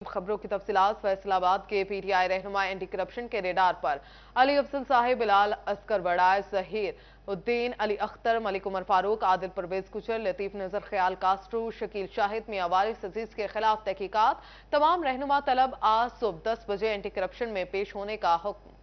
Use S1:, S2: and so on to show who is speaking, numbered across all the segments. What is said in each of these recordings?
S1: खबरों की तफसीलात। फैसलाबाद के पीटीआई रहनुमा एंटी करप्शन के रेडार पर अली अफजल साहिब, बिलाल अस्कर बड़ाई, जहीर उद्दीन, अली अख्तर, मलिक उमर फारूक, आदिल परवेज कुचर, लतीफ नजर, ख्याल कास्ट्रो, शकील शाहिद, मियां वारिस अजीज के खिलाफ तहकीकात। तमाम रहनुमा तलब आज सुबह 10 बजे एंटी करप्शन में पेश होने का हुक्म।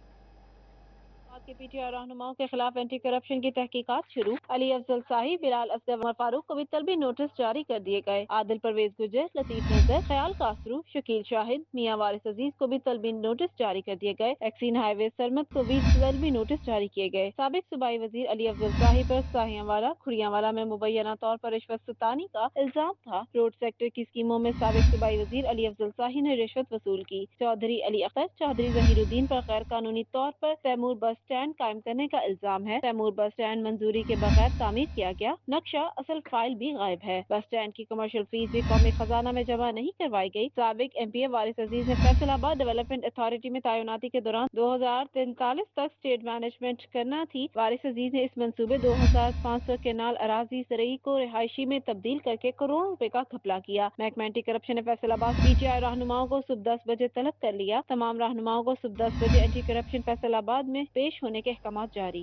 S2: के पीटीआई रहनुमाओं के खिलाफ एंटी करप्शन की तहकीकात शुरू। अली अफजल साहिब, बिलाल अस्कर, उमर फारूक को भी तलबी नोटिस जारी कर दिए गए। आदिल परवेज गुजर, लतीफ नजर, ख्याल कासरू, शकील शाहिद, मियां वारिस अजीज को भी तलबी नोटिस जारी कर दिए गए। एक्सीन हाईवे सरमत को भी तलबी नोटिस जारी किए गए। साबिक सूबाई वजीर अली अफजल साहिब पर साहियावाला, खुड़ियावाला में मुबैना तौर पर रिश्वत सतानी का इल्जाम था। रोड सेक्टर की स्कीमों में साबिक सूबाई वजीर अली अफजल साहिब ने रिश्वत वसूल की। चौधरी अली अख्तर, चौधरी जहीरुद्दीन पर गैर कानूनी तौर पर तैमूर बस स्टैंड कायम करने का इल्जाम है। तैमूर बस स्टैंड मंजूरी के बगैर तामीर किया गया। नक्शा, असल फाइल भी गायब है। बस स्टैंड की कमर्शियल फीस भी कौमी खजाना में जमा नहीं करवाई गई। साबिक एमपीए वारिस अजीज ने फैसलाबाद डेवलपमेंट अथॉरिटी में तैनाती के दौरान 2043 तक स्टेट मैनेजमेंट करना थी। वारिस अजीज ने इस मंसूबे 2500 केनाल अराजी जरिए को रिहायशी में तब्दील करके करोड़ों रुपए का घपला किया। महकमा एंटी करप्शन ने फैसलाबाद पीटीआई रहनुमाओं को सुबह 10 बजे तलब कर लिया। तमाम रहनुमाओं को सुबह 10 बजे एंटी करप्शन फैसलाबाद में पेश होने के अहकाम जारी।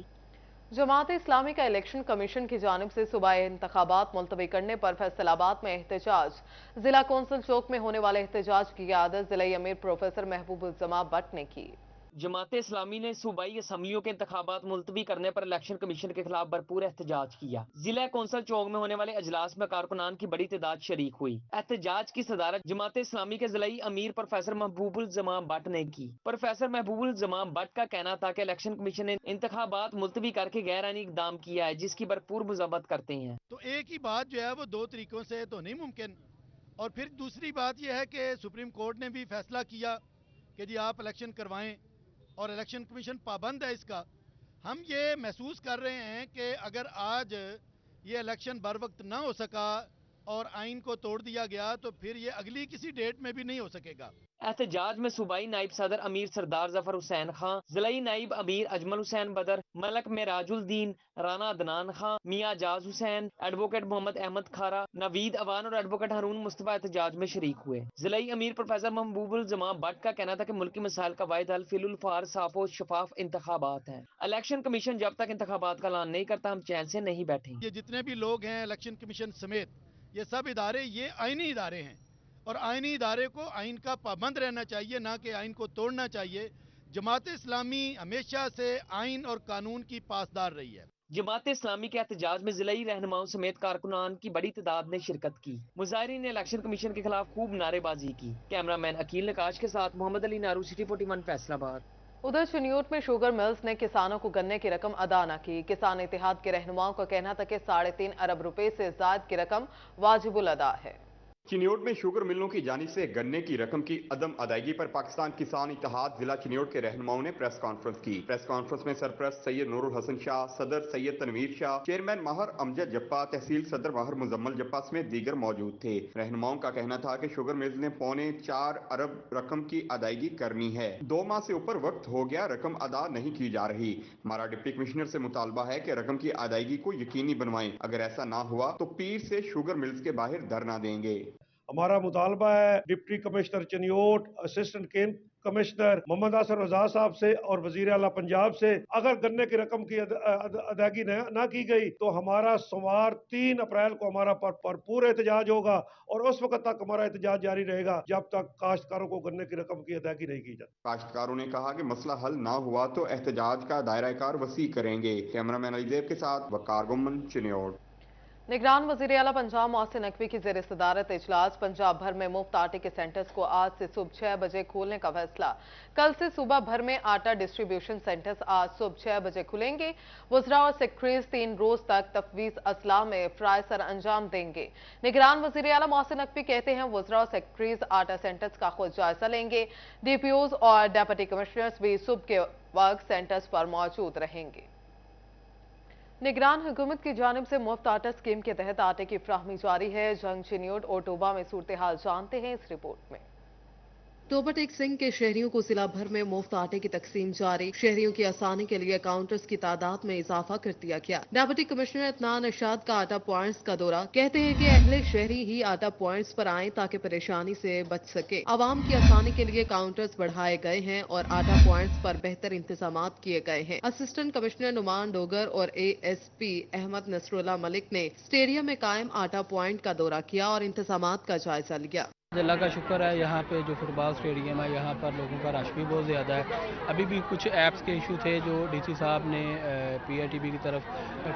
S1: जमात इस्लामी का इलेक्शन कमीशन की जानिब से सूबाई इंतखाबात मुलतवी करने पर फैसलाबाद में एहतजाज। जिला कौंसिल चौक में होने वाले एहतजाज की क़ियादत जिला अमीर प्रोफेसर महबूब उल जमा भट्ट ने की।
S3: जमात इस्लामी ने सूबाई असम्बलियों के इंतखाबात मुलतवी करने पर इलेक्शन कमीशन के खिलाफ भरपूर एहतजाज किया। जिला कौंसिल चौक में होने वाले अजलास में कारकुनान की बड़ी तादाद शरीक हुई। एहतजाज की सदारत जमात इस्लामी के जिलाई अमीर प्रोफेसर महबूबुल जमाम भट्ट ने की। प्रोफेसर महबूबुल जमाम भट्ट का कहना था कि इलेक्शन कमीशन ने इंतखाबात मुलतवी करके गैर आईनी इकदाम किया है, जिसकी भरपूर मजम्मत करते हैं।
S4: तो एक ही बात जो है वो दो तरीकों से तो नहीं मुमकिन। और फिर दूसरी बात यह है कि सुप्रीम कोर्ट ने भी फैसला किया कि जी आप इलेक्शन करवाएं और इलेक्शन कमीशन पाबंद है इसका। हम ये महसूस कर रहे हैं कि अगर आज ये इलेक्शन बर वक्त ना हो सका और आइन को तोड़ दिया गया तो फिर ये अगली किसी डेट में भी नहीं हो सकेगा।
S3: एहतजाज में सूबाई नायब सदर अमीर सरदार जफर हुसैन खां, जिलाई नायब अमीर अजमल हुसैन बदर, मलक मेराजुल-दीन, राना अदनान खां, मियां जाज हुसैन, एडवोकेट मोहम्मद अहमद खारा, नवीद अवान और एडवोकेट हारून मुस्तफा एहतजाज में शरीक हुए। जिलाई अमीर प्रोफेसर महबूबुल जमाम भट्ट का कहना था कि मुल्की मसाइल का वाहिद हल फिलुल फार साफ और शफाफ इंतखाबात हैं। इलेक्शन कमीशन जब तक इंतखाबात का ऐलान नहीं करता हम चैन से नहीं बैठेंगे।
S4: ये जितने भी लोग हैं इलेक्शन कमीशन समेत ये सब इदारे ये आइनी इदारे हैं और आइनी इदारे को आइन का पाबंद रहना चाहिए, ना कि आइन को तोड़ना चाहिए। जमात इस्लामी हमेशा से आइन और कानून की पासदार रही है।
S3: जमात इस्लामी के एहतजाज में जिलाई रहनुमाओं समेत कारकुनान की बड़ी तादाद ने शिरकत की। मुजाहिरीन ने इलेक्शन कमीशन के खिलाफ खूब नारेबाजी की। कैमरामैन अकील नकाश के साथ मोहम्मद अली नारू, सिटी 41 फैसलाबाद।
S1: उधर चिन्यूट में शुगर मिल्स ने किसानों को गन्ने की रकम अदा न की। किसान इत्तेहाद के रहनुमाओं का कहना था कि 3.5 अरब रुपए से ज्यादा की रकम वाजिबुल अदा है।
S5: चिन्योट में शुगर मिलों की जानिब से गन्ने की रकम की अदम अदायगी पर पाकिस्तान किसान इत्तेहाद जिला चिन्योट के रहनुमाओं ने प्रेस कॉन्फ्रेंस की। प्रेस कॉन्फ्रेंस में सरप्रस्त सैयद नूरुल हसन शाह, सदर सैयद तनवीर शाह, चेयरमैन माहर अमजद जप्पा, तहसील सदर माहर मुजम्मल जप्पा समेत दीगर मौजूद थे। रहनुमाओं का कहना था कि शुगर मिल्स ने 3.25 अरब रकम की अदायगी करनी है। 2 माह से ऊपर वक्त हो गया, रकम अदा नहीं की जा रही। हमारा डिप्टी कमिश्नर से मुतालबा है कि रकम की अदायगी को यकीनी बनवाएं। अगर ऐसा ना हुआ तो पीर से शुगर मिल्स के बाहर धरना देंगे।
S6: हमारा मुतालबा है डिप्टी कमिश्नर चिन्योट, असिस्टेंट केम कमिश्नर मोहम्मद आसर रजा साहब से और वजीर आला पंजाब से, अगर गन्ने की रकम की अदायगी ना की गई तो हमारा सोमवार 3 अप्रैल को हमारा भरपूर एहतजाज होगा और उस वक्त तक हमारा एहतजाज जारी रहेगा जब तक काश्तकारों को गन्ने की रकम की अदायगी नहीं की जाती।
S5: काश्तकारों ने कहा कि मसला हल ना हुआ तो एहतजाज का दायरा कार वसी करेंगे। कैमरामैन अलीदेव के साथ वकार गुमन, चिन्योट।
S1: निगरान वजीर आला पंजाब मोहसिन नकवी की जेर सदारत इजलास। पंजाब भर में मुफ्त आटे के सेंटर्स को आज से सुबह 6 बजे खोलने का फैसला। कल से सूबा भर में आटा डिस्ट्रीब्यूशन सेंटर्स आज सुबह 6 बजे खुलेंगे। वज़रा और सेक्रेटरीज 3 रोज तक तफवीज असला में फ्राई सर अंजाम देंगे। निगरान वजीर आला मोहसिन नकवी कहते हैं वज़रा और सेक्रेटरीज आटा सेंटर्स का खुद जायजा लेंगे। डीपीओज और डेप्यूटी कमिश्नर्स भी सुबह के वक्त सेंटर्स पर मौजूद रहेंगे। निगरान हुकूमत की जानिब से मुफ्त आटा स्कीम के तहत आटे की फ्राहमी जारी है। जंग, चिन्योट और टोबा में सूरत हाल जानते हैं इस रिपोर्ट में। टोपा सिंह के शहरियों को जिला भर में मुफ्त आटे की तकसीम जारी। शहरियों की आसानी के लिए काउंटर्स की तादाद में इजाफा कर दिया गया। डिप्टी कमिश्नर इत्नान अरशाद का आटा पॉइंट्स का दौरा। कहते हैं कि अहले शहरी ही आटा पॉइंट्स पर आएं ताकि परेशानी से बच सके। आवाम की आसानी के लिए काउंटर्स बढ़ाए गए हैं और आटा पॉइंट्स पर बेहतर इंतजामात किए गए हैं। असिस्टेंट कमिश्नर नुमान डोगर और ASP अहमद नसरुल्लाह मलिक ने स्टेडियम में कायम आटा पॉइंट का दौरा किया और इंतजामात का जायजा लिया।
S7: अल्लाह का शुक्र है, यहाँ पे जो फुटबॉल स्टेडियम है यहाँ पर लोगों का रश भी बहुत ज़्यादा है। अभी भी कुछ ऐप्स के इशू थे जो DC साहब ने PITB की तरफ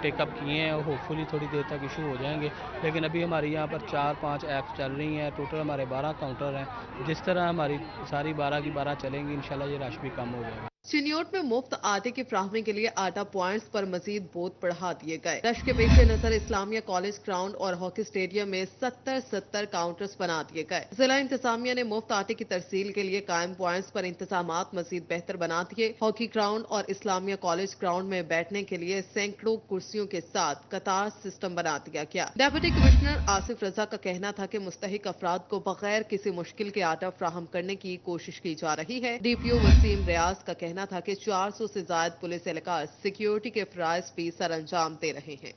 S7: टेकअप किए हैं और होपफुली थोड़ी देर तक इशू हो जाएंगे। लेकिन अभी हमारी यहाँ पर 4-5 ऐप्स चल रही हैं। टोटल हमारे 12 काउंटर हैं। जिस तरह हमारी सारी 12 की 12 चलेंगी, इंशाल्लाह ये रश भी कम हो जाएगा।
S1: चिन्योट में मुफ्त आटे की फ्राहमी के लिए आटा पॉइंट्स पर मजीद बोझ बढ़ा दिए गए। रश के पेश नजर इस्लामिया कॉलेज ग्राउंड और हॉकी स्टेडियम में 70 काउंटर्स बना दिए गए। जिला इंतजामिया ने मुफ्त आटे की तरसील के लिए कायम पॉइंट्स पर इंतजामात मजीद बेहतर बना दिए। हॉकी ग्राउंड और इस्लामिया कॉलेज ग्राउंड में बैठने के लिए सैकड़ों कुर्सियों के साथ कतार सिस्टम बना दिया गया। डिप्टी कमिश्नर आसिफ रजा का कहना था कि मुस्तहिक अफराद को बगैर किसी मुश्किल के आटा फ्राहम करने की कोशिश की जा रही है। DPO वसीम रियाज का कहना था कि 400 से ज्यादा पुलिस एहलकार सिक्योरिटी के फराइज भी सर अंजाम दे रहे हैं।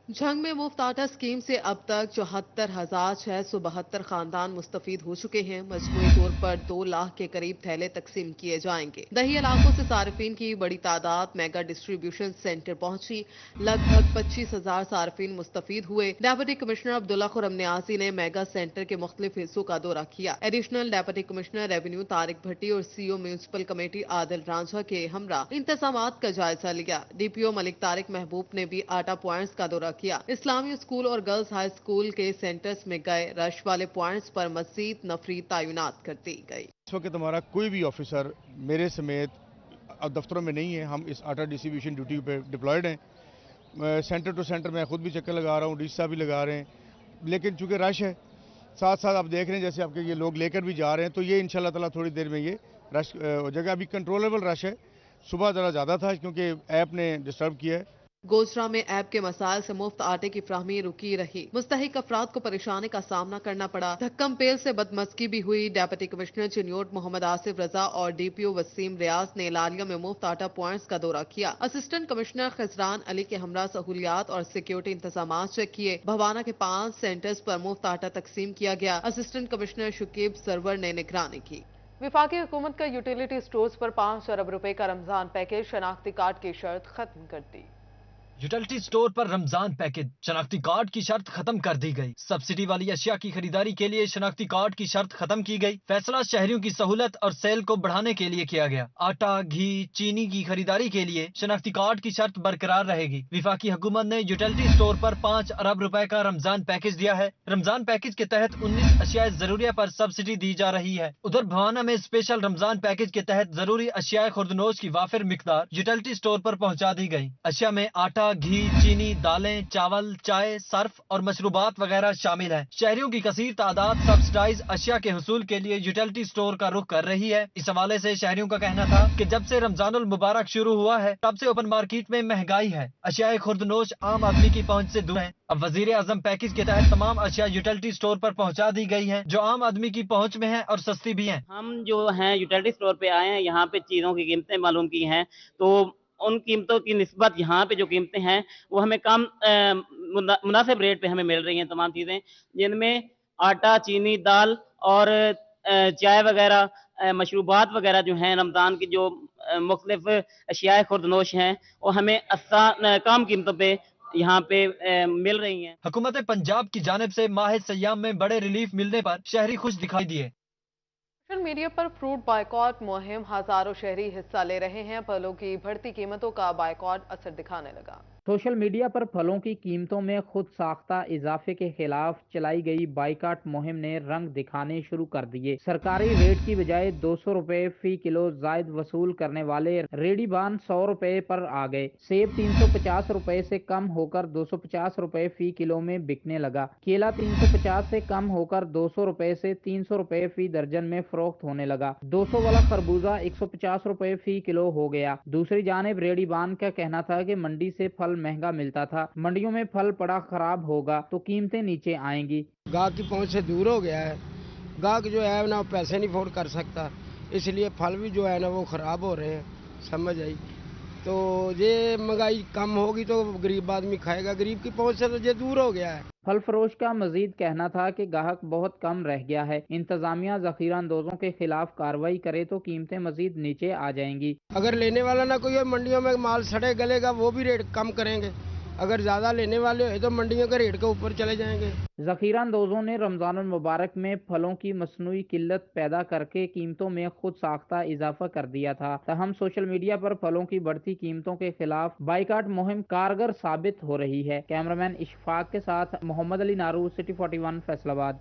S1: झंग में मुफ्त आटा स्कीम से अब तक 74,672 खानदान मुस्तफीद हो चुके हैं। मजमूई तौर पर 2 लाख के करीब थैले तकसीम किए जाएंगे। दही इलाकों से सार्फिन की बड़ी तादाद मेगा डिस्ट्रीब्यूशन सेंटर पहुंची। लगभग 25,000 सार्फिन मुस्तफीद हुए। डिप्टी कमिश्नर अब्दुल्ला खुरम नियाजी ने मेगा सेंटर के मुख्तलिफ हिस्सों का दौरा किया। Additional deputy commissioner revenue Tariq Bhatti और CO municipal committee Adil Ranjha के हमरा इंतजामात का जायजा लिया। DPO मलिक तारिक महबूब ने भी आटा पॉइंट्स का दौरा किया। इस्लामी स्कूल और गर्ल्स हाई स्कूल के सेंटर्स में गए। रश वाले पॉइंट्स पर मजीद नफरी तैनात कर दी गई।
S8: इस वक्त हमारा कोई भी ऑफिसर मेरे समेत अब दफ्तरों में नहीं है। हम इस आटा डिस्ट्रीब्यूशन ड्यूटी पे डिप्लॉयड हैं। सेंटर टू सेंटर मैं खुद भी चक्कर लगा रहा हूँ, DC साहब भी लगा रहे हैं। लेकिन चूंकि रश है, साथ साथ आप देख रहे हैं जैसे आपके ये लोग लेकर भी जा रहे हैं, तो ये इंशाल्लाह ताला थोड़ी देर में ये रश हो जाएगा। अभी कंट्रोलेबल रश है। सुबह ज़रा ज़्यादा था क्योंकि ऐप ने डिस्टर्ब किया है।
S1: गोजरा में ऐप के मसाइल से मुफ्त आटे की फ्राहमी रुकी रही। मुस्तहिक अफराद को परेशानी का सामना करना पड़ा। धक्कम पेल से बदमज़गी भी हुई। डिप्टी कमिश्नर चिन्योट मोहम्मद आसिफ रजा और DPO वसीम रियाज ने लालिया में मुफ्त आटा पॉइंट्स का दौरा किया। असिस्टेंट कमिश्नर खिजरान अली के हमरा सहूलियात और सिक्योरिटी इंतजाम चेक किए। भवाना के 5 सेंटर्स पर मुफ्त आटा तकसीम किया गया। असिस्टेंट कमिश्नर शुकीब सरवर ने निगरानी की। विफाकी हुकूमत का यूटिलिटी स्टोर्स पर 5 अरब रुपए का रमजान पैकेज शनाख्ती कार्ड की शर्त खत्म कर दी।
S3: यूटिलिटी स्टोर पर रमजान पैकेज शनाख्ती कार्ड की शर्त खत्म कर दी गई। सब्सिडी वाली अशिया की खरीदारी के लिए शनाख्ती कार्ड की शर्त खत्म की गई। फैसला शहरियों की सहूलत और सेल को बढ़ाने के लिए किया गया। आटा, घी, चीनी की खरीदारी के लिए शनाख्ती कार्ड की शर्त बरकरार रहेगी। विफाकी हुकूमत ने यूटिलिटी स्टोर पर 5 अरब रुपए का रमजान पैकेज दिया है। रमजान पैकेज के तहत 19 अशिया जरूरिया पर सब्सिडी दी जा रही है। उधर भवाना में स्पेशल रमजान पैकेज के तहत जरूरी अशिया खुर्दनोश की वाफिर मिकदार यूटिलिटी स्टोर पर पहुँचा दी गई। अशिया में आटा, घी, चीनी, दालें, चावल, चाय, सर्फ और मशरूबात वगैरह शामिल है। शहरियों की कसीर तादाद सब्सिडाइज अशिया के हुसूल के लिए यूटिलिटी स्टोर का रुख कर रही है। इस हवाले से शहरियों का कहना था कि जब से रमजानुल मुबारक शुरू हुआ है तब से ओपन मार्केट में महंगाई है। अशिया खुर्दनोश आम आदमी की पहुंच से दूर है। अब वजीर आजम पैकेज के तहत तमाम अशिया यूटिलिटी स्टोर पर पहुंचा दी गई है जो आम आदमी की पहुंच में है और सस्ती भी है।
S9: हम जो हैं यूटिलिटी स्टोर पे आए हैं, यहाँ पे चीज़ों की कीमतें मालूम की हैं, तो उन कीमतों की निस्बत यहाँ पे जो कीमतें हैं वो हमें कम मुनासिब रेट पे हमें मिल रही हैं। तमाम चीज़ें जिनमें आटा, चीनी, दाल और चाय वगैरह, मशरूबात वगैरह जो हैं, रमज़ान की जो मुख्तलिफ अशिया खुर्दनोश हैं वो हमें कम कीमतों पे यहाँ पे मिल रही हैं।
S3: हुकूमत पंजाब की जानिब से माह सयाम में बड़े रिलीफ मिलने पर शहरी खुश दिखाई दिए।
S1: सोशल मीडिया पर फ्रूट बायकॉट मुहिम हजारों शहरी हिस्सा ले रहे हैं। फलों की बढ़ती कीमतों का बायकॉट असर दिखाने लगा।
S10: सोशल मीडिया पर फलों की कीमतों में खुद साख्ता इजाफे के खिलाफ चलाई गई बाइकाट मुहिम ने रंग दिखाने शुरू कर दिए। सरकारी रेट की बजाय 200 रुपए फी किलो जायद वसूल करने वाले रेडीबान 100 रुपए पर आ गए। सेब 350 रुपए से कम होकर 250 रुपए फी किलो में बिकने लगा। केला 350 से कम होकर 200 रुपए से 300 रुपए फी दर्जन में फरोख्त होने लगा। 200 वाला खरबूजा 150 रुपए फी किलो हो गया। दूसरी जानिब रेडीबान का कहना था कि मंडी से फल महंगा मिलता था, मंडियों में फल पड़ा खराब होगा तो कीमतें नीचे आएंगी।
S11: गाहक की पहुंच से दूर हो गया है گاہک جو ہے نا پیسے نہیں افورڈ کر سکتا، اس لیے پھل بھی جو ہے نا وہ خراب ہو رہے ہیں، سمجھ آئی؟ تو یہ مہنگائی کم ہوگی تو غریب آدمی کھائے گا، غریب کی پہنچ سے تو یہ دور ہو گیا ہے۔
S10: پھل فروش کا مزید کہنا تھا کہ گاہک بہت کم رہ گیا ہے، انتظامیہ ذخیرہ اندوزوں کے خلاف کارروائی کرے تو قیمتیں مزید نیچے آ جائیں گی۔
S11: اگر لینے والا نہ کوئی ہو، منڈیوں میں مال سڑے گلے گا، وہ بھی ریٹ کم کریں گے، اگر زیادہ لینے والے ہوئے تو منڈیوں کے ریٹ کے اوپر چلے جائیں گے۔
S10: ذخیرہ اندوزوں نے رمضان المبارک میں پھلوں کی مصنوعی قلت پیدا کر کے قیمتوں میں خود ساختہ اضافہ کر دیا تھا، تاہم سوشل میڈیا پر پھلوں کی بڑھتی قیمتوں کے خلاف بائیکاٹ مہم کارگر ثابت ہو رہی ہے۔ کیمرامین اشفاق کے ساتھ محمد علی نارو، سٹی 41 فیصل آباد۔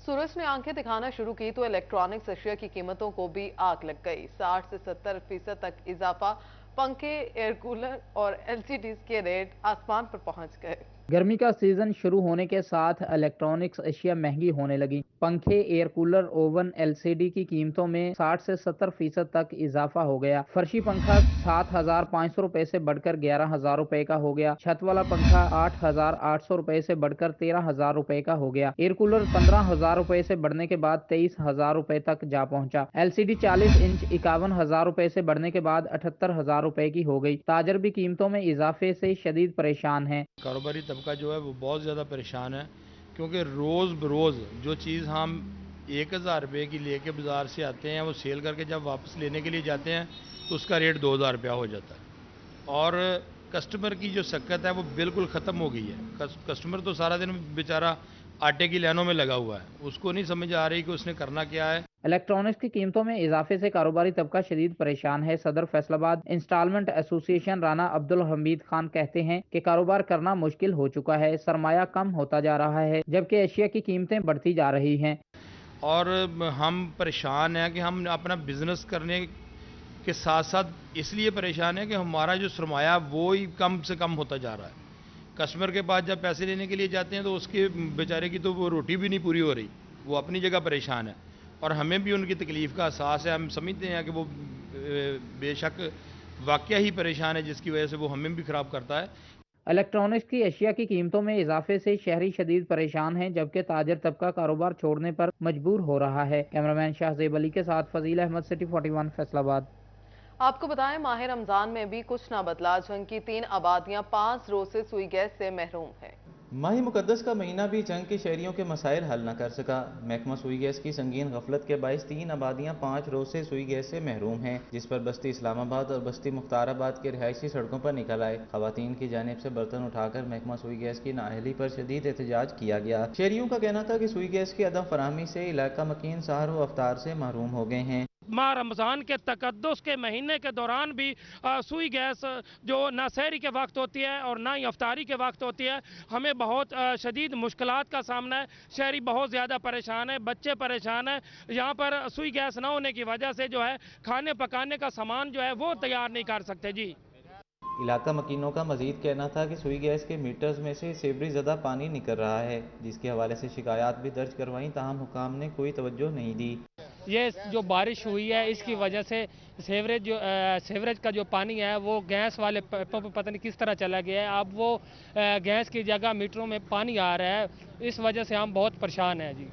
S1: سورج نے آنکھیں دکھانا شروع کی تو الیکٹرانکس اشیاء کی قیمتوں کو بھی آگ لگ گئی، 60 سے 70% تک اضافہ، پنکھے، ایئر کولر اور LCDs کے ریٹ آسمان پر پہنچ گئے۔
S10: گرمی کا سیزن شروع ہونے کے ساتھ الیکٹرانکس اشیاء مہنگی ہونے لگیں۔ پنکھے، ایئر کولر، اوون، LCD کی قیمتوں میں 60 سے 70% تک اضافہ ہو گیا۔ فرشی پنکھا 7,500 روپے سے بڑھ کر 11,000 روپے کا ہو گیا۔ چھت والا پنکھا 8,800 روپے سے بڑھ کر 13,000 روپے کا ہو گیا۔ ایئر کولر 15,000 روپے سے بڑھنے کے بعد 23,000 روپے تک جا پہنچا۔ LCD 40 انچ 51,000 روپے سے بڑھنے کے بعد 78,000 روپے کی ہو گئی۔ تاجر بھی قیمتوں میں اضافے سے شدید پریشان ہیں۔
S12: کاروباری طبقہ جو ہے وہ بہت زیادہ پریشان ہے، کیونکہ روز بروز جو چیز ہم 1,000 روپے کی لے کے بازار سے آتے ہیں، وہ سیل کر کے جب واپس لینے کے لیے جاتے ہیں تو اس کا ریٹ 2,000 روپیہ ہو جاتا ہے، اور کسٹمر کی جو سکت ہے وہ بالکل ختم ہو گئی ہے۔ کسٹمر تو سارا دن بیچارہ آٹے کی لائنوں میں لگا ہوا ہے، اس کو نہیں سمجھ آ رہی کہ اس نے کرنا کیا ہے۔
S10: الیکٹرانکس کی قیمتوں میں اضافے سے کاروباری طبقہ شدید پریشان ہے۔ صدر فیصل آباد انسٹالمنٹ ایسوسی ایشن رانا عبدالحمید خان کہتے ہیں کہ کاروبار کرنا مشکل ہو چکا ہے، سرمایہ کم ہوتا جا رہا ہے، جبکہ اشیاء کی قیمتیں بڑھتی جا رہی ہیں۔
S12: اور ہم پریشان ہیں کہ ہم اپنا بزنس کرنے کے ساتھ ساتھ اس لیے پریشان ہیں کہ ہمارا جو سرمایہ وہ ہی کم سے کم ہوتا جا رہا ہے۔ کسٹمر کے پاس جب پیسے لینے کے لیے جاتے ہیں تو اس کے بیچارے کی تو وہ روٹی بھی نہیں پوری ہو رہی، وہ اپنی جگہ پریشان ہے، اور ہمیں بھی ان کی تکلیف کا احساس ہے۔ ہم سمجھتے ہیں کہ وہ بے شک واقعہ ہی پریشان ہے، جس کی وجہ سے وہ ہمیں بھی خراب کرتا ہے۔
S10: الیکٹرانکس کی اشیاء کی قیمتوں میں اضافے سے شہری شدید پریشان ہیں، جبکہ تاجر طبقہ کاروبار چھوڑنے پر مجبور ہو رہا ہے۔ کیمرامین شاہزیب علی کے ساتھ فضیل احمد، سٹی 41 فیصل آباد۔
S1: آپ کو بتائیں ماہ رمضان میں بھی کچھ نہ بدلا، جنگ کی 3 آبادیاں 5 روز سے سوئی گیس سے محروم ہیں۔
S13: ماہ مقدس کا مہینہ بھی جنگ کے شہریوں کے مسائل حل نہ کر سکا۔ محکمہ سوئی گیس کی سنگین غفلت کے باعث 3 آبادیاں 5 روز سے سوئی گیس سے محروم ہیں، جس پر بستی اسلام آباد اور بستی مختار آباد کے رہائشی سڑکوں پر نکل آئے۔ خواتین کی جانب سے برتن اٹھا کر محکمہ سوئی گیس کی نااہلی پر شدید احتجاج کیا گیا۔ شہریوں کا کہنا تھا کہ سوئی گیس کی عدم فراہمی سے علاقہ مکین سحر و افطار سے محروم ہو گئے ہیں۔
S14: ماہ رمضان کے تقدس کے مہینے کے دوران بھی سوئی گیس جو نہ سحری کے وقت ہوتی ہے اور نہ ہی افطاری کے وقت ہوتی ہے، ہمیں بہت شدید مشکلات کا سامنا ہے۔ شہری بہت زیادہ پریشان ہیں، بچے پریشان ہیں۔ یہاں پر سوئی گیس نہ ہونے کی وجہ سے جو ہے کھانے پکانے کا سامان جو ہے وہ تیار نہیں کر سکتے۔ جی،
S13: علاقہ مکینوں کا مزید کہنا تھا کہ سوئی گیس کے میٹرز میں سے سیوریج زدہ پانی نکل رہا ہے، جس کے حوالے سے شکایات بھی درج کروائیں، تاہم حکام نے کوئی توجہ نہیں دی۔
S14: یہ جو بارش ہوئی ہے اس کی وجہ سے سیوریج کا جو پانی ہے وہ گیس والے پمپ پہ پتہ نہیں کس طرح چلا گیا ہے، اب وہ گیس کی جگہ میٹروں میں پانی آ رہا ہے، اس وجہ سے ہم بہت پریشان ہیں۔ جی،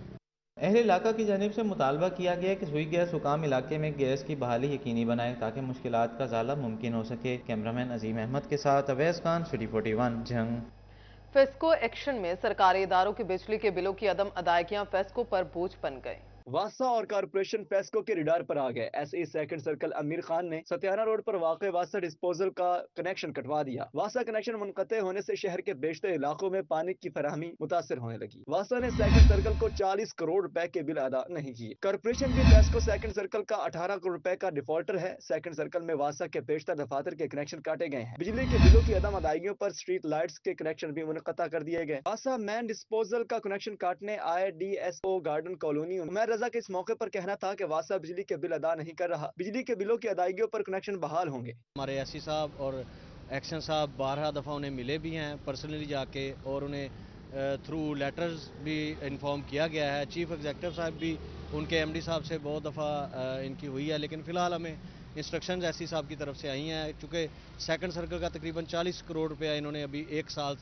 S13: اہل علاقہ کی جانب سے مطالبہ کیا گیا کہ سوئی گیس حکام علاقے میں گیس کی بحالی یقینی بنائے تاکہ مشکلات کا ازالہ ممکن ہو سکے۔ کیمرامین عظیم احمد کے ساتھ اویس خان، سٹی 41 جنگ۔
S1: فیسکو ایکشن میں سرکاری اداروں کی بجلی کے بلوں کی عدم ادائیگیاں فیسکو پر بوجھ بن گئیں۔
S15: واسا اور کارپوریشن فیسکو کے ریڈار پر آ گئے۔ ایس ای سیکنڈ سرکل امیر خان نے ستیانہ روڈ پر واقع واسا ڈسپوزل کا کنیکشن کٹوا دیا۔ واسا کنیکشن منقطع ہونے سے شہر کے بیشتر علاقوں میں پانی کی فراہمی متاثر ہونے لگی۔ واسا نے سیکنڈ سرکل کو 40 کروڑ روپے کے بل ادا نہیں کیے۔ کارپوریشن بھی فیسکو سیکنڈ سرکل کا 18 کروڑ روپے کا ڈیفالٹر ہے۔ سیکنڈ سرکل میں واسا کے بیشتر دفاتر کے کنیکشن کاٹے گئے ہیں۔ بجلی کے بلوں کی عدم ادائیگیوں پر اسٹریٹ لائٹس کے کنیکشن بھی منقطع کر دیے گئے۔ واسا مین ڈسپوزل کا کنیکشن کاٹنے آئے DSO گارڈن کالونی عمیر رضا کے اس موقع پر کہنا تھا کہ واسا بجلی کے بل ادا نہیں کر رہا، بجلی کے بلوں کی ادائیگیوں پر کنیکشن بحال ہوں گے۔
S16: ہمارے ایس سی صاحب اور ایکشن صاحب 12 دفعہ انہیں ملے بھی ہیں پرسنلی جا کے، اور انہیں تھرو لیٹرز بھی انفارم کیا گیا ہے۔ چیف ایگزیکٹو صاحب بھی ان کے MD صاحب سے بہت دفعہ ان کی ہوئی ہے، لیکن فی الحال ہمیں انسٹرکشنز ایس سی صاحب کی طرف سے آئی ہیں، چونکہ سیکنڈ سرکل کا تقریباً 40 کروڑ روپیہ انہوں نے ابھی 1 سال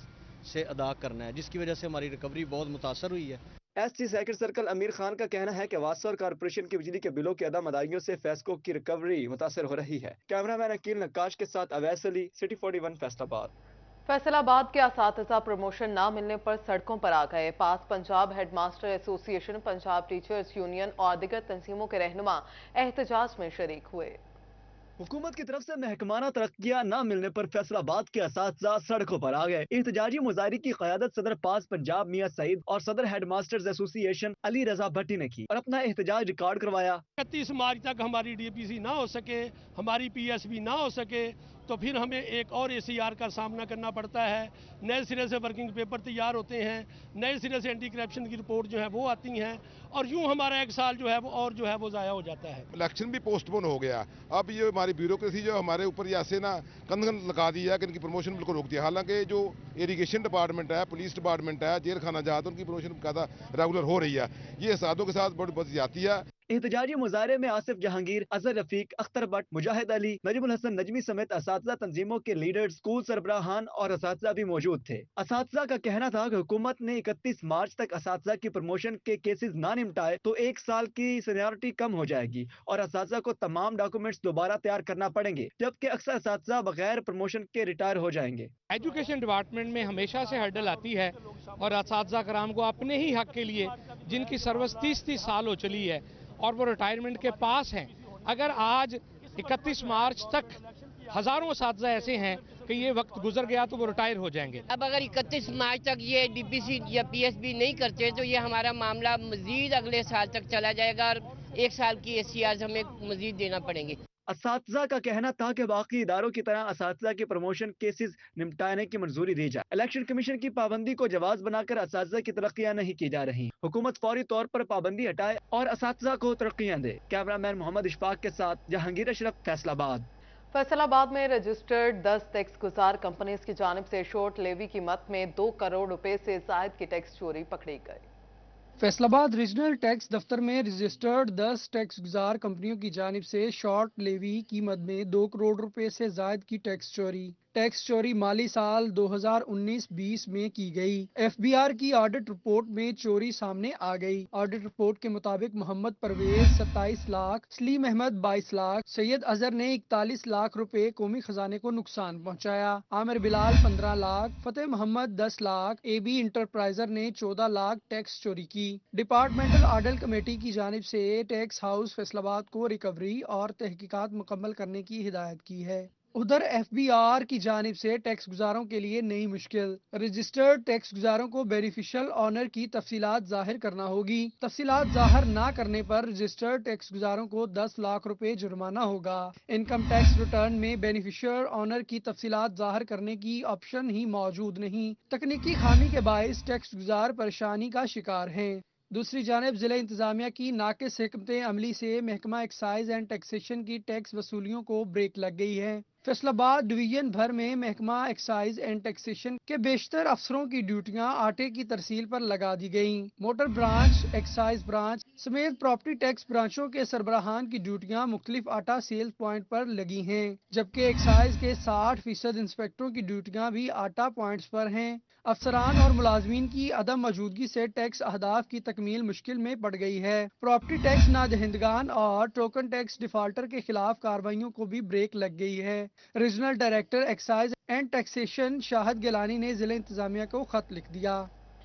S16: سے ادا کرنا ہے، جس کی وجہ سے ہماری ریکوری بہت متاثر ہوئی ہے۔
S15: SC سیکنڈ سرکل امیر خان کا کہنا ہے کہ واسا اور کارپوریشن کی بجلی کے بلوں کی عدم ادائیوں سے فیسکو کی ریکوری متاثر ہو رہی ہے۔ کیمرہ مین عقیل نقاش کے ساتھ اویس علی، سٹی 41 فیصل آباد۔
S1: فیصل آباد کے اساتذہ پروموشن نہ ملنے پر سڑکوں پر آ گئے۔ پاس پنجاب ہیڈ ماسٹر ایسوسی ایشن، پنجاب ٹیچرز یونین اور دیگر تنظیموں کے رہنما احتجاج میں شریک ہوئے۔
S15: حکومت کی طرف سے محکمانہ ترقیاں نہ ملنے پر فیصل آباد کے اساتذہ سڑکوں پر آ گئے۔ احتجاجی مظاہرے کی قیادت صدر پاس پنجاب میاں سعید اور صدر ہیڈ ماسٹرز ایسوسی ایشن علی رضا بھٹی نے کی اور اپنا احتجاج ریکارڈ کروایا۔
S17: 31 مارچ تک ہماری DPC نہ ہو سکے، ہماری PSB نہ ہو سکے تو پھر ہمیں ایک اور ACR کا سامنا کرنا پڑتا ہے۔ نئے سرے سے ورکنگ پیپر تیار ہوتے ہیں، نئے سرے سے اینٹی کرپشن کی رپورٹ جو ہے وہ آتی ہیں، اور یوں ہمارا ایک سال جو ہے وہ ضائع ہو جاتا ہے۔
S18: الیکشن بھی پوسٹ پون ہو گیا، اب یہ ہماری بیوروکریسی جو ہمارے اوپر ایسے نا کندھن لگا دی ہے کہ ان کی پروموشن بالکل روک دیا۔ حالانکہ جو اریگیشن ڈپارٹمنٹ ہے، پولیس ڈپارٹمنٹ ہے، جیل خانہ جات، ان کی پروموشن باقاعدہ ریگولر ہو رہی ہے۔ یہ اساتذوں کے ساتھ بہت زیادتی ہے۔
S15: احتجاجی مظاہرے میں آصف جہانگیر، اظہر رفیق، اختر بٹ، مجاہد علی، نجم الحسن نجمی سمیت اساتذہ تنظیموں کے لیڈرز، اسکول سربراہان اور اساتذہ بھی موجود تھے۔ اساتذہ کا کہنا تھا کہ حکومت نے 31 مارچ تک اساتذہ کی پروموشن کے کیسز نہ نمٹائے تو ایک سال کی سینیورٹی کم ہو جائے گی اور اساتذہ کو تمام ڈاکومنٹس دوبارہ تیار کرنا پڑیں گے، جبکہ اکثر اساتذہ بغیر پروموشن کے ریٹائر ہو جائیں گے۔
S14: ایجوکیشن ڈپارٹمنٹ میں ہمیشہ سے ہرڈل آتی ہے اور اساتذہ کرام کو اپنے ہی حق کے لیے، جن کی سروس 30 سال ہو چلی ہے اور وہ ریٹائرمنٹ کے پاس ہیں، اگر آج 31 مارچ تک ہزاروں اساتذہ ایسے ہیں کہ یہ وقت گزر گیا تو وہ ریٹائر ہو جائیں گے۔
S19: اب اگر 31 مارچ تک یہ DPC یا PSB نہیں کرتے تو یہ ہمارا معاملہ مزید اگلے سال تک چلا جائے گا اور ایک سال کی ACRs ہمیں مزید دینا پڑیں گے۔
S15: اساتذہ کا کہنا تھا کہ باقی اداروں کی طرح اساتذہ کے پروموشن کیسز نمٹانے کی منظوری دی جائے۔ الیکشن کمیشن کی پابندی کو جواز بنا کر اساتذہ کی ترقیاں نہیں کی جا رہی۔ حکومت فوری طور پر پابندی ہٹائے اور اساتذہ کو ترقیاں دے۔ کیمرہ مین محمد اشفاق کے ساتھ جہانگیر اشرف، فیصل آباد۔
S1: فیصل آباد میں رجسٹرڈ 10 ٹیکس گزار کمپنیز کی جانب سے شورٹ لیوی کی مد میں 2 کروڑ روپے سے زائد کی ٹیکس چوری پکڑی گئی۔
S20: فیصل آباد ریجنل ٹیکس دفتر میں رجسٹرڈ 10 ٹیکس گزار کمپنیوں کی جانب سے شارٹ لیوی کی مد میں 2 کروڑ روپے سے زائد کی ٹیکس چوری۔ ٹیکس چوری مالی سال 2019-20 میں کی گئی۔ FBR کی آڈٹ رپورٹ میں چوری سامنے آ گئی۔ آڈٹ رپورٹ کے مطابق محمد پرویز 27 لاکھ، سلیم احمد 22 لاکھ، سید اظہر نے 41 لاکھ روپے قومی خزانے کو نقصان پہنچایا۔ عامر بلال 15 لاکھ، فتح محمد 10 لاکھ، AB انٹرپرائزر نے 14 لاکھ ٹیکس چوری کی۔ ڈپارٹمنٹل آڈٹ کمیٹی کی جانب سے ٹیکس ہاؤس فیصل آباد کو ریکوری اور تحقیقات مکمل کرنے کی ہدایت کی ہے۔ ادھر FBR کی جانب سے ٹیکس گزاروں کے لیے نئی مشکل، رجسٹرڈ ٹیکس گزاروں کو بینیفیشل آنر کی تفصیلات ظاہر کرنا ہوگی۔ تفصیلات ظاہر نہ کرنے پر رجسٹرڈ ٹیکس گزاروں کو 10 لاکھ روپے جرمانہ ہوگا۔ انکم ٹیکس ریٹرن میں بینیفیشل آنر کی تفصیلات ظاہر کرنے کی آپشن ہی موجود نہیں۔ تکنیکی خامی کے باعث ٹیکس گزار پریشانی کا شکار ہیں۔ دوسری جانب ضلع انتظامیہ کی ناقص حکمت عملی سے محکمہ ایکسائز اینڈ ٹیکسیشن کی ٹیکس وصولیوں کو بریک لگ گئی ہے۔ فیصل آباد ڈویژن بھر میں محکمہ ایکسائز اینڈ ٹیکسیشن کے بیشتر افسروں کی ڈیوٹیاں آٹے کی ترسیل پر لگا دی گئیں۔ موٹر برانچ، ایکسائز برانچ سمیت پراپرٹی ٹیکس برانچوں کے سربراہان کی ڈیوٹیاں مختلف آٹا سیل پوائنٹ پر لگی ہیں، جبکہ ایکسائز کے 60% انسپیکٹروں کی ڈیوٹیاں بھی آٹا پوائنٹس پر ہیں۔ افسران اور ملازمین کی عدم موجودگی سے ٹیکس اہداف کی تکمیل مشکل میں پڑ گئی ہے۔ پراپرٹی ٹیکس نادہندگان اور ٹوکن ٹیکس ڈیفالٹر کے خلاف کارروائیوں کو بھی بریک لگ گئی ہے۔ Regional director excise and taxation Shahid Gilani نے ضلع انتظامیہ کو خط لکھ دیا۔